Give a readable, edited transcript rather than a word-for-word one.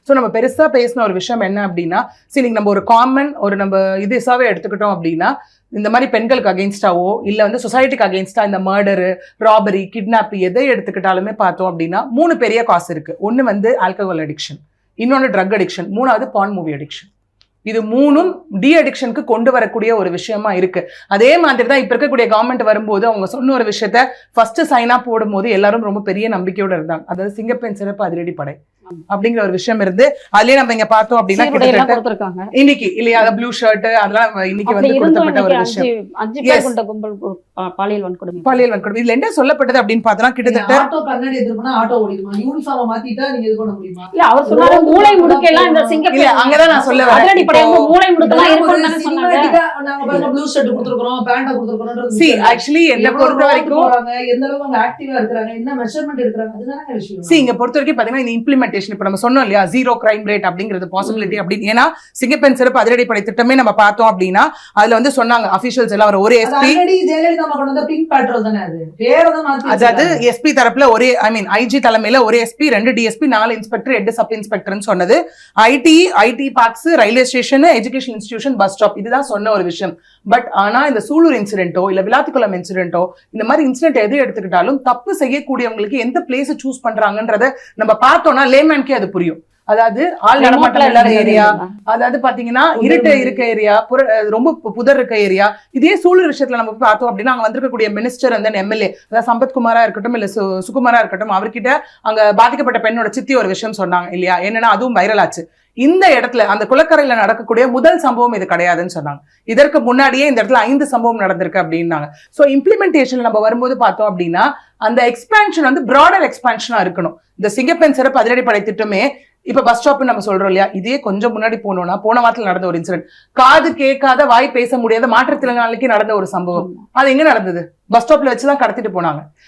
So நம்ம பெருசா பேசின ஒரு விஷயம் என்ன அப்படின்னா, சரி நம்ம ஒரு காமன் ஒரு நம்ம இதுசாவே எடுத்துக்கிட்டோம் அப்படின்னா, இந்த மாதிரி பெண்களுக்கு அகெயின்ஸ்டாவோ இல்ல வந்து சொசைட்டிக்கு அகெயின்ஸ்டா இந்த மர்டரு, ராபரி, கிட்னாப் எதை எடுத்துக்கிட்டாலுமே பார்த்தோம் அப்படின்னா 3 பெரிய காசு இருக்கு. ஒன்னு வந்து ஆல்கஹால் அடிக்ஷன், இன்னொன்னு ட்ரக் அடிக்ஷன், மூணாவது பான் மூவி அடிக்ஷன். இது மூணும் டி அடிக்ஷனுக்கு கொண்டு வரக்கூடிய ஒரு விஷயமா இருக்கு. அதே மாதிரி தான் இப்ப இருக்கக்கூடிய கவர்மெண்ட் வரும்போது அவங்க சொன்ன ஒரு விஷயத்த ஃபர்ஸ்ட் சைனா போடும்போது எல்லாரும் ரொம்ப பெரிய நம்பிக்கையோட இருந்தாங்க. அதாவது சிங்கப்பெண் சிறப்பு அதிரடி படை அப்படிங்கிற ஒரு விஷயம் இருந்து அதுலயே நம்ம இங்க பார்த்தோம் அப்படின்னா இன்னைக்கு இல்லையா ப்ளூ ஷர்ட் அதெல்லாம் இன்னைக்கு வந்து கொடுக்கப்பட்ட ஒரு விஷயம். பாலியல் வன்கொடுமை இதுல என்ன சொல்லப்பட்டது அப்படின்னு பார்த்தா கிட்டத்தட்ட ஆட்டோ கண்ணாடி எதிர்ப்புனா ஆட்டோ ஓடிடுமா, யூனிஃபார்மை மாத்திட்டா நீங்க இது பண்ண முடியுமா? இல்ல அவர் சொன்னாரு மூளை முடுக்கு எல்லாம் இந்த சிங்கப்பெண் அங்கதான் நான் சொல்ல வரேன். அதிரடி படை மூளை முடுக்குலாம் இருக்குன்னு தான சொன்னாங்க. நாங்க பாருங்க ப்ளூ ஷர்ட் கொடுத்துறோம், பேண்ட் கொடுத்துறோம். see actually என்ன பொறுத்த வரைக்கும் எந்த அளவுக்கு அவங்க ஆக்டிவா இருக்காங்க, என்ன மெஷர்மென்ட் எடுக்கறாங்க, அதுதானே விஷயம். see இங்க பொறுத்த வரைக்கும் பாத்தீங்கன்னா இந்த இம்ப்ளிமெண்டேஷன் இப்ப நம்ம சொன்னோம் இல்லையா, ஜீரோ கிரைம் ரேட் அப்படிங்கிறது பாசிபிலிட்டி அப்படின்னு. ஏன்னா சிங்கப்பெண் சிறப்பு அதிரடி படை திட்டமே நம்ம பார்த்தோம் அப்படின்னா அதுல வந்து சொன்னாங்க அபிஷியல்ஸ் எல்லாம் ஒரு எஸ்பி பிங்க் பேட்ரோல் தானே, அது பேரை தான் மாத்தி. அதாவது எஸ்பி தரப்புல ஒரே ஐஜி தலைமையில ஒரு எஸ்பி, 2 டிஎஸ்பி, 4 இன்ஸ்பெக்டர், 8 சப் இன்ஸ்பெக்டர்னு சொன்னது. ID parks, railway station, education institution, bus stop இதுதான் சொன்ன ஒரு விஷயம். பட் ஆனா இந்த சூலூர் இன்சிடென்ட்டோ இல்ல விளாத்திக்குளம் இன்சிடென்ட்டோ இந்த மாதிரி இன்சிடென்ட் எது எடுத்துக்கிட்டாலும் தப்பு செய்யக்கூடியவங்களுக்கு எந்த பிளேஸ் சூஸ் பண்றாங்கன்றத நம்ம பார்த்தோம்னா லேமேன்கே அது புரியும். அதாவது ஆள் நடமாட்டம் இல்லாத ஏரியா, அதாவது பாத்தீங்கன்னா இருட்டு இருக்க ஏரியா, ரொம்ப புதர் இருக்க ஏரியா. இதே சூழல் விஷயத்துல நம்ம பார்த்தோம் அப்படின்னா அங்க வந்திருக்கக்கூடிய மினிஸ்டர் அந்த எம்எல்ஏ, அதாவது சம்பத்குமாரா இருக்கட்டும் இல்ல சுகுமாரா இருக்கட்டும், அவர்கிட்ட அங்க பாதிக்கப்பட்ட பெண்ணோட சித்தி ஒரு விஷயம் சொன்னாங்க இல்லையா, என்னன்னா அதுவும் வைரல் ஆச்சு. இந்த இடத்துல அந்த குளக்கரையில நடக்கக்கூடிய முதல் சம்பவம் இது கிடையாதுன்னு சொன்னாங்க. இதற்கு முன்னாடியே இந்த இடத்துல 5 சம்பவம் நடந்திருக்கு அப்படின்னாங்க. சோ இம்ப்ளிமெண்டேஷன் நம்ம வரும்போது பார்த்தோம் அப்படின்னா அந்த எக்ஸ்பான்ஷன் வந்து பிராடர் எக்ஸ்பான்ஷனா இருக்கணும். இந்த சிங்கப்பெண் சிறப்பு அதிரடி படை திட்டமே இப்ப பஸ் ஸ்டாப் நம்ம சொல்றோம் இல்லையா, இதே கொஞ்சம் முன்னாடி போனோம்னா போன வாரத்துல நடந்த ஒரு இன்சிடென்ட், காது கேட்காத வாய் பேச முடியாத மாற்றுத்திறனாளிக்கு நடந்த ஒரு சம்பவம். அது எங்க நடந்தது? பஸ் ஸ்டாப்ல வச்சுதான் கடத்திட்டு போனாங்க.